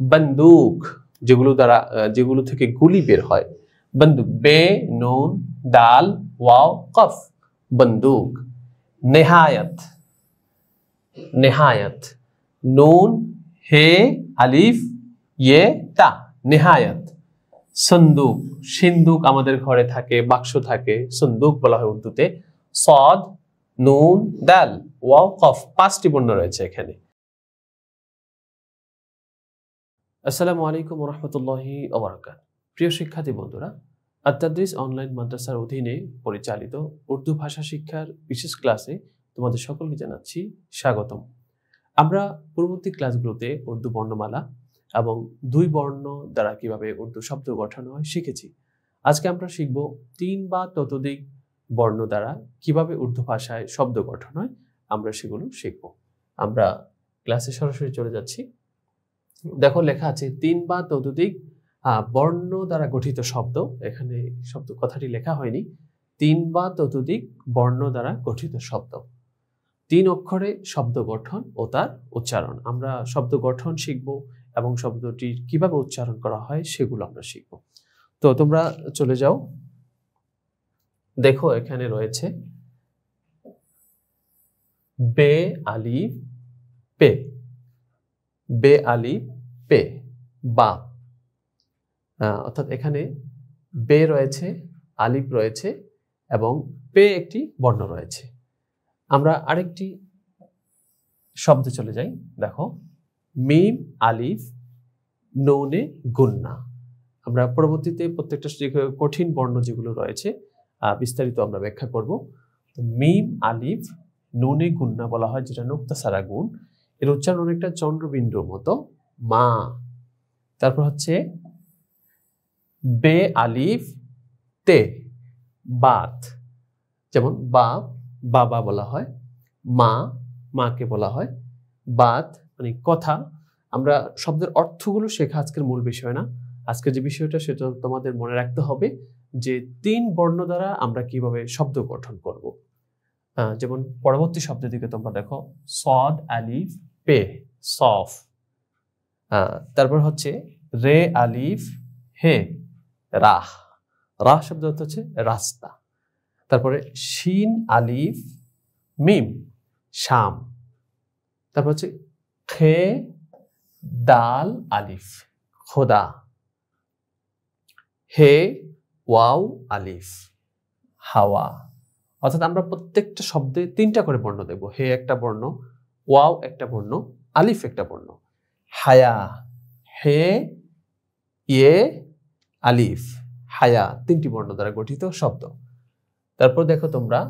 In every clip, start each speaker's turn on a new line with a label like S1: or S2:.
S1: বন্দুক যেগুলো থেকে গুলি বের হয়, বন্দুক। বে নুন দাল ওয়াও কফ, বন্দুক। নেহায়ত, নেহায়ত, নুন হে আলিফ ইয়ে তা, নেহায়ত। সন্দুক, সিন্দুক আমাদের ঘরে থাকে, বাক্স থাকে, সন্দুক বলা হয় উর্দুতে। সদ নুন দাল ওয়াও কফ, 5টি বর্ণ রয়েছে এখানে। আসসালামু আলাইকুম ওয়া রাহমাতুল্লাহি ওয়া বারাকাতুহু। প্রিয় শিক্ষার্থী বন্ধুরা, আত-তাদরিস অনলাইন মাদ্রাসার অধীনে পরিচালিত উর্দু ভাষা শিক্ষার বিশেষ ক্লাসে তোমাদের সকলকে জানাচ্ছি স্বাগতম। আমরা পূর্ববর্তী ক্লাসগুলোতে উর্দু বর্ণমালা এবং 2 বর্ণ দ্বারা কিভাবে উর্দু শব্দ গঠন হয় শিখেছি। আজকে আমরা শিখব 3 বা ততোধিক বর্ণ দ্বারা কিভাবে উর্দু ভাষায় শব্দ গঠন হয়, আমরা সেগুলো শিখব। আমরা ক্লাসে সরাসরি চলে যাচ্ছি। দেখো লেখা আছে 3 বা ততোধিক বর্ণ দ্বারা গঠিত শব্দ। এখানে শব্দ কথাটি লেখা হয়নি। 3 বা ততোধিক বর্ণ দ্বারা গঠিত শব্দ। 3 অক্ষরে শব্দ গঠন ও তার উচ্চারণ। আমরা শব্দ গঠন শিখব এবং শব্দটি কিভাবে উচ্চারণ করা হয় সেগুলো আমরা শিখব। তো তোমরা চলে যাও। দেখো এখানে রয়েছে বে আলিফ পে, বে আলিফ পে, বা। অর্থাৎ এখানে বে রয়েছে, আলিফ রয়েছে এবং পে একটি বর্ণ রয়েছে। আমরা আরেকটি শব্দে চলে যাই। দেখো মিম আলিফ নুনে গুন্না। আমরা পরবর্তীতে প্রত্যেকটা কঠিন বর্ণ যেগুলো রয়েছে বিস্তারিত আমরা ব্যাখ্যা করব। মিম আলিফ নুনে গুন্না বলা হয়, যেটা নুক্তা সারা গুণ। এর উচ্চারণ অনেকটা চন্দ্রবিন্দুর মতো, মা। তারপর হচ্ছে বে আলিফ তে, বাত। যেমন বাপ বাবা বলা হয়, মা মাকে বলা হয়, বাত মানে কথা। আমরা শব্দের অর্থগুলো শেখা আজকের মূল বিষয় না। আজকের যে বিষয়টা সেটা তোমাদের মনে রাখতে হবে যে 3 বর্ণ দ্বারা আমরা কিভাবে শব্দ গঠন করব। যেমন পরবর্তী শব্দের দিকে তোমরা দেখো, সদ আলিফ পে, সফ। তারপর হচ্ছে রে আলিফ হে, রাহ। রাহ শব্দ অর্থ হচ্ছে রাস্তা। তারপরে শিন আলিফ মিম, শাম। তারপর হচ্ছে খে দাল আলিফ, খোদা। হে ওয়াও আলিফ, হাওয়া। অর্থাৎ আমরা প্রত্যেকটা শব্দে 3টা করে বর্ণ দেব। হে একটা বর্ণ, ওয়াও একটা বর্ণ, আলিফ একটা বর্ণ। হায়া, হে ইয়ে আলিফ, হায়া 3টি বর্ণ দ্বারা গঠিত শব্দ। তারপর দেখো তোমরা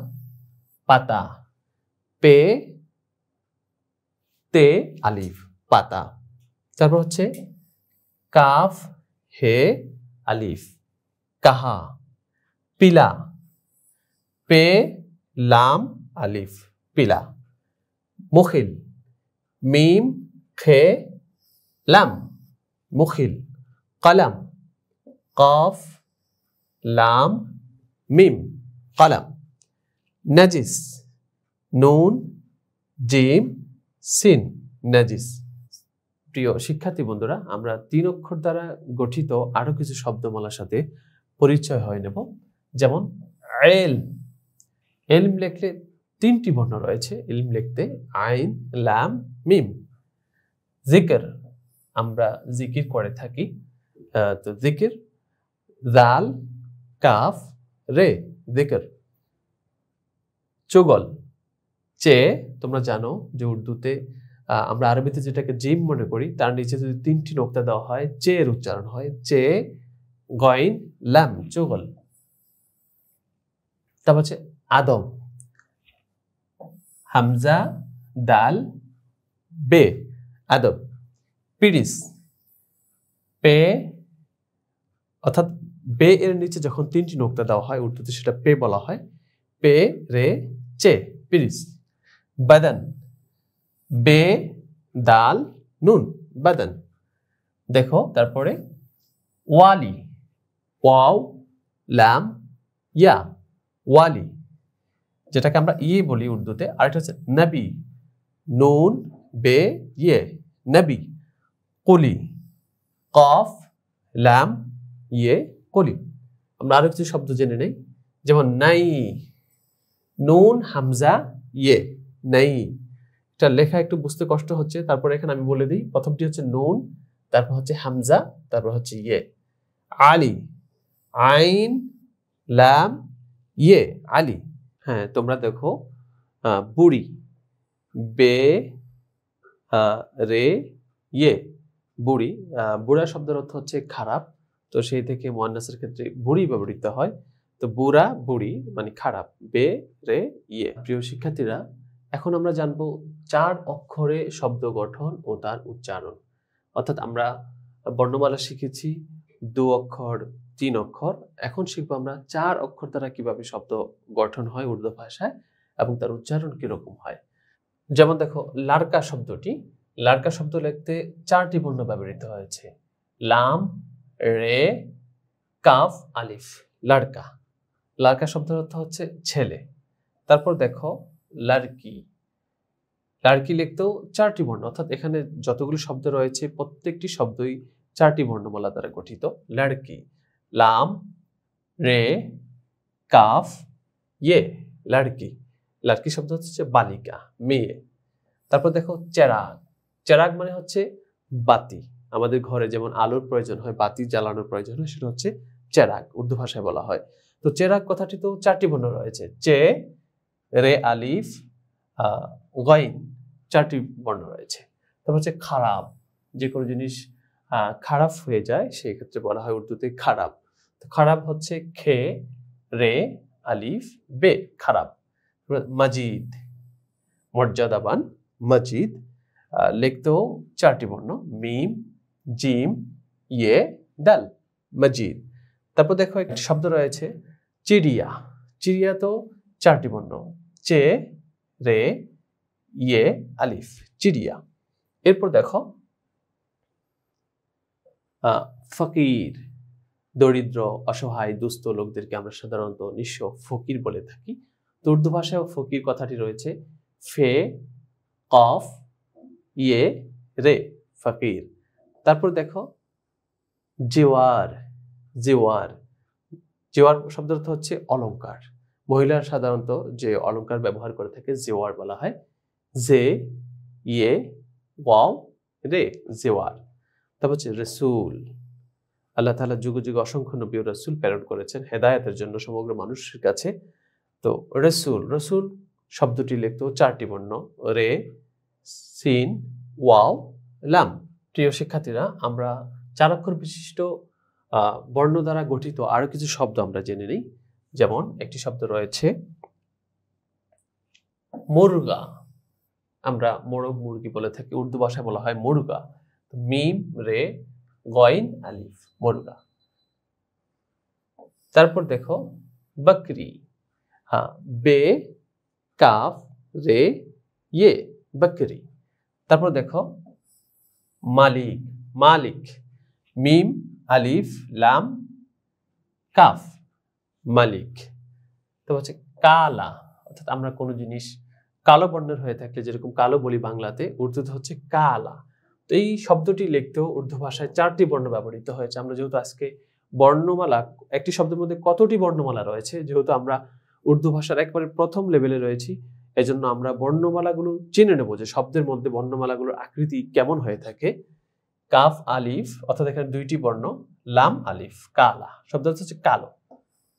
S1: পাতা, পে তে আলিফ, পাতা। তারপর হচ্ছে কাফ হে আলিফ, কাহা, পিলা। পে লাম আলিফ, পিলা। মুখিল, মিম খে লাম, মুখিল। কলম, কফ লাম মিম, কলম। নাজিস, নুন জিম সিন, নাজিস। প্রিয় শিক্ষার্থী বন্ধুরা, আমরা 3 অক্ষর দ্বারা গঠিত আরো কিছু শব্দমালার সাথে পরিচয় হয়ে নেব। যেমন এলম, এলম লিখলে 3টি বর্ণ রয়েছে। এলম লিখতে আইন লাম মিম। জিকির, আমরা জিকির করে থাকি, তো জিকির জাল কাফ রে, জিকির। চুগল, চে, তোমরা জানো যে উর্দুতে আমরা আরবিতে যেটাকে জিম মনে করি, তার নিচে যদি 3টি নোক্তা দেওয়া হয়, চে এর উচ্চারণ হয়, চে গইন লাম, চুগল। তারপর হচ্ছে আদম, হামজা দাল বে, আদম। পিরিস, পে, অর্থাৎ বে এর নিচে যখন 3টি নোক্তা দেওয়া হয় উর্দুতে সেটা পে বলা হয়, পে রে চে, পিরিস। বাদান, বে দাল নুন, বাদান। দেখো তারপরে ওয়ালি, ওয়াও লাম ইয়া, ওয়ালি, যেটাকে আমরা ইয়ে বলি উর্দুতে। আরেকটা হচ্ছে নবী, নুন বে ইয়ে, নবী। কুলি, কফ লাম ইয়ে কলিম। আমরা আরো কিছু শব্দ জেনে নেই, যেমন নাই, নুন হামজা ইয়ে, নাই। এটা লেখা একটু বুঝতে কষ্ট হচ্ছে, তারপর এখানে আমি বলে দিই। প্রথমটি হচ্ছে নুন, তারপর হচ্ছে হামজা, তারপর হচ্ছে ইয়ে। আলী, আইন লাম ইয়ে আলী। হ্যাঁ, তোমরা দেখো বুড়ি, বে রে ইয়ে বুড়ি। বুড়া শব্দের অর্থ হচ্ছে খারাপ, তো সেই থেকে মুয়ান্নাসের ক্ষেত্রে বুড়ি ব্যবহৃত হয়। তো বুড়া বুড়ি মানে খারাপ, বে রে ইয়ে। প্রিয় শিক্ষার্থীরা, এখন আমরা জানবো 4 অক্ষরে শব্দ গঠন ও তার উচ্চারণ। অর্থাৎ আমরা বর্ণমালা শিখেছি 2 অক্ষর 3 অক্ষর, এখন শিখবো আমরা 4 অক্ষর দ্বারা কিভাবে শব্দ গঠন হয় উর্দু ভাষায় এবং তার উচ্চারণ কিরকম হয়। যেমন দেখো, লারকা শব্দটি, লারকা শব্দ লিখতে 4টি বর্ণ ব্যবহৃত হয়েছে, লাম, রে, কাফ, আলিফ। লারকা, লারকা শব্দের অর্থ হচ্ছে ছেলে। তারপর দেখো লারকি, লারকি লিখতেও 4টি বর্ণ, অর্থাৎ এখানে যতগুলো শব্দ রয়েছে প্রত্যেকটি শব্দই 4টি বর্ণমালা দ্বারা গঠিত। লারকি, লাম, রে, কাফ, ইয়ে, লারকি। লারকি শব্দ হচ্ছে বালিকা, মেয়ে। তারপর দেখো চেরাগ, চেরাগ মানে হচ্ছে বাতি। আমাদের ঘরে যেমন আলোর প্রয়োজন হয়, বাতি জ্বালানোর প্রয়োজন হয়, সেটা হচ্ছে চেরাগ, উর্দু ভাষায় বলা হয়। তো চেরাগ কথাটি তো 4টি বর্ণ রয়েছে, চে, রে, আলিফ, গইন, 4টি বর্ণ রয়েছে। তারপর হচ্ছে খারাপ, যে কোনো জিনিস খারাপ হয়ে যায় সেই ক্ষেত্রে বলা হয় উর্দুতে খারাপ। তো খারাপ হচ্ছে খে, রে, আলিফ, বে, খারাপ। মাজিদ, মর্যাদাবান, মজিদ। লিখতেও 4টি বর্ণ, মিম, জিম, ইয়ে, দাল, মজিদ। তারপর দেখো একটি শব্দ রয়েছে চিড়িয়া, চিড়িয়া তো 4টি বর্ণ, চে, রে, ইয়ে, আলিফ, চিড়িয়া। এরপর দেখো ফকির, দরিদ্র, অসহায়, দুস্থ লোকদেরকে আমরা সাধারণত নিঃস্ব ফকির বলে থাকি। তো উর্দু ভাষায় ফকির কথাটি রয়েছে ফে, কফ, ইয়ে, রে, ফকির। তারপর দেখো জেওয়ার, জেওয়ার, জেওয়ার শব্দের অর্থ হচ্ছে অলংকার। মহিলারা সাধারণত যে অলংকার ব্যবহার করে থাকে জেওয়ার বলা হয়, জে, ইয়ে, ওয়াও, রে, জেওয়ার। তারপর হচ্ছে রসুল, আল্লাহ তাআলা যুগে যুগে অসংখ্য নবী ও রাসূল প্রেরণ করেছেন হেদায়েতের জন্য সমগ্র মানুষের কাছে। তো রসুল, রসুল শব্দটি লিখতেও 4টি বর্ণ, রে, সিন, ওয়াও, লাম। প্রিয় শিক্ষার্থীরা, আমরা 4 অক্ষর বিশিষ্ট বর্ণ দ্বারা গঠিত আরো কিছু শব্দ আমরা জেনে নিই। যেমন একটি শব্দ রয়েছে মুরগা, আমরা মোরগ মুরগি বলে থাকি, উর্দু ভাষায় বলা হয় মুরগা। মিম, রে, গইন, আলিফ, মুরগা। তারপর দেখো বকরি, বে, কাফ, রে, ইয়ে, বকরি। তারপর দেখো মালিক, মালিক, মিম, আলিফ, লাম, কাফ, মালিক। তো হচ্ছে কালা, অর্থাৎ আমরা কোনো জিনিস কালো বর্ণের হয়ে থাকলে যেরকম কালো বলি বাংলাতে, উর্দুতে হচ্ছে কালা। তো এই শব্দটি লিখতেও উর্দু ভাষায় 4টি বর্ণ ব্যবহৃত হয়েছে। আমরা যেহেতু আজকে বর্ণমালা, একটি শব্দের মধ্যে কতটি বর্ণমালা রয়েছে, যেহেতু আমরা উর্দু ভাষার একবারে প্রথম লেভেলে রয়েছি, এজন্য আমরা বর্ণমালাগুলো জেনে নেব যে শব্দের মধ্যে বর্ণমালাগুলোর আকৃতি কেমন হয়ে থাকে। কাফ, আলিফ, অর্থাৎ এখানে 2টি বর্ণ, লাম, আলিফ, কালা শব্দ হচ্ছে কালো।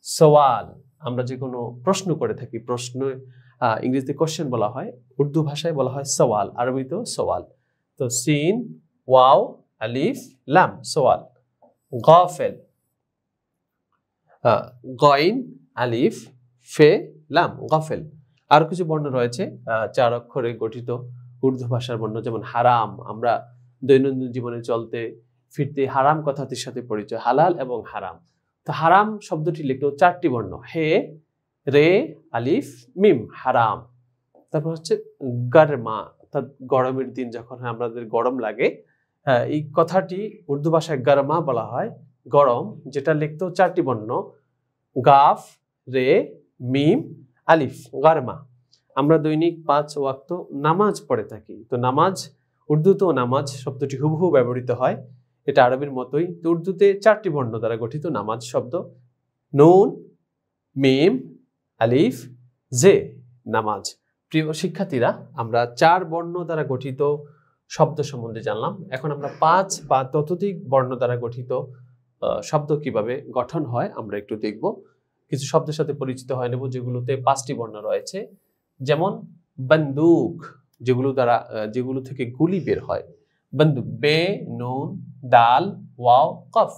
S1: সওয়াল, আমরা যে কোনো প্রশ্ন করে থাকি, প্রশ্ন ইংরেজিতে কোশ্চেন বলা হয়, উর্দু ভাষায় বলা হয় সওয়াল, আরবিতেও সওয়াল। তো সিন, ওয়াও, আলিফ, লাম, সওয়াল। গাফেল, গইন, আলিফ, ফে, লাম, গাফেল। আর কিছু বর্ণ রয়েছে 4 অক্ষরে গঠিত উর্দু ভাষার বর্ণ, যেমন হারাম, আমরা দৈনন্দিন জীবনে চলতে ফিরতে হারাম কথাটির সাথে পরিচয়, হালাল এবং হারাম। তো হারাম শব্দটি লিখলেও 4টি বর্ণ, হে, রে, আলিফ, মিম, হারাম। তারপর হচ্ছে গরমা, অর্থাৎ গরমের দিন যখন আমাদের গরম লাগে, এই কথাটি উর্দু ভাষায় গরমা বলা হয়, গরম, যেটা লিখতেও 4টি বর্ণ, গাফ, রে, মিম, আলিফ, গরমা। আমরা দৈনিক 5 ওয়াক্ত নামাজ পড়ে থাকি। তো নামাজ, উর্দুতেও নামাজ শব্দটি হুবহু ব্যবহৃত হয়, এটা আরবির মতোই। তো উর্দুতে 4টি বর্ণ দ্বারা গঠিত নামাজ শব্দ, নুন, মিম, আলিফ, জে, নামাজ। প্রিয় শিক্ষার্থীরা, আমরা 4 বর্ণ দ্বারা গঠিত শব্দ সম্বন্ধে জানলাম। এখন আমরা 5 বা ততোধিক বর্ণ দ্বারা গঠিত শব্দ কিভাবে গঠন হয় আমরা একটু দেখব। কিছু শব্দের সাথে পরিচিত হয়ে নেব যেগুলোতে 5টি বর্ণ রয়েছে। যেমন বন্দুক, যেগুলো থেকে গুলি বের হয়। বন্দুক, বে, নুন, দাল, ওয়াও, কফ,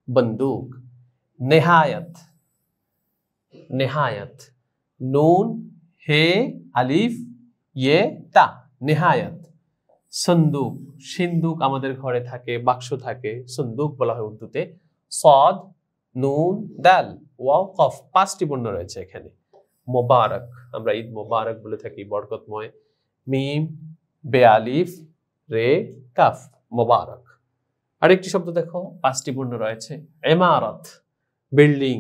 S1: বন্দুক। নেহায়ত, নেহায়ত, নুন, হে, আলিফ, ইয়ে, তা, নেহায়ত। সন্দুক, সিন্দুক আমাদের ঘরে থাকে, বাক্স থাকে, সন্দুক বলা হয় উর্দুতে। সদ, নুন, দাল, ওয়াও, কফ, 5টি বর্ণ রয়েছে এখানে। মোবারক, আমরা ঈদ মোবারক বলে থাকি, বরকতময়। মিম, বে, আলিফ, রে, কাফ, মোবারক। আরেকটি শব্দ দেখো, 5টি বর্ণ রয়েছে। ইমারত, বিল্ডিং,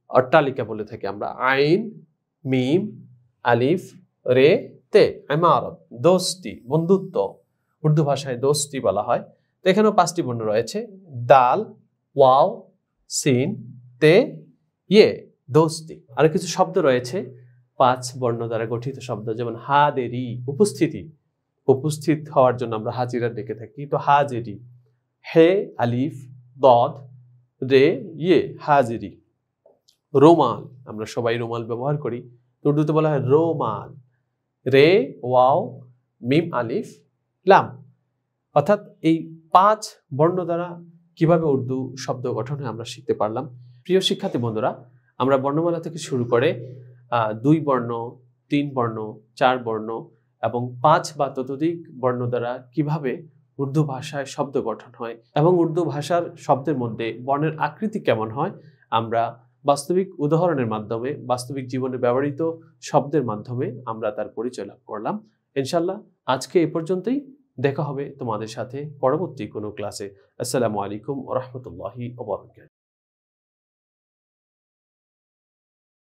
S1: অট্টালিকা বলে থাকি আমরা। আইন, মিম, আলিফ, রে, তে, ইমারত। দোস্তি, বন্ধুত্ব, উর্দু ভাষায় দোস্তি বলা হয়। তো এখানেও 5টি বর্ণ রয়েছে। দাল, ওয়াও, সিন, তে, ইয়ে, দোস্তি। আর কিছু শব্দ রয়েছে 5 বর্ণ দ্বারা গঠিত শব্দ, যেমন হাদেরি, উপস্থিতি, উপস্থিত হওয়ার জন্য আমরা হাজিরা ডেকে থাকি, তো হাজেরি। হে, আলিফ, দদ, রে, ইয়ে, হাজিরি। রোমাল, আমরা সবাই রোমাল ব্যবহার করি, তো উর্দুতে বলা হয় রোমাল। রে, ওয়াও, মিম, আলিফ, লাম। অর্থাৎ এই 5 বর্ণ দ্বারা কিভাবে উর্দু শব্দ গঠন হয় আমরা শিখতে পারলাম। প্রিয় শিক্ষার্থী বন্ধুরা, আমরা বর্ণমালা থেকে শুরু করে 2 বর্ণ, 3 বর্ণ, 4 বর্ণ এবং 5 বা ততোধিক বর্ণ দ্বারা কিভাবে উর্দু ভাষায় শব্দ গঠন হয় এবং উর্দু ভাষার শব্দের মধ্যে বর্ণের আকৃতি কেমন হয় আমরা বাস্তবিক উদাহরণের মাধ্যমে, বাস্তবিক জীবনে ব্যবহৃত শব্দের মাধ্যমে আমরা তার পরিচয় লাভ করলাম। ইনশাআল্লাহ আজকে এ পর্যন্তই। দেখা হবে তোমাদের সাথে পরবর্তী কোনো ক্লাসে। আসসালামু আলাইকুম ওয়া রাহমাতুল্লাহি ওয়া বারাকাতুহু।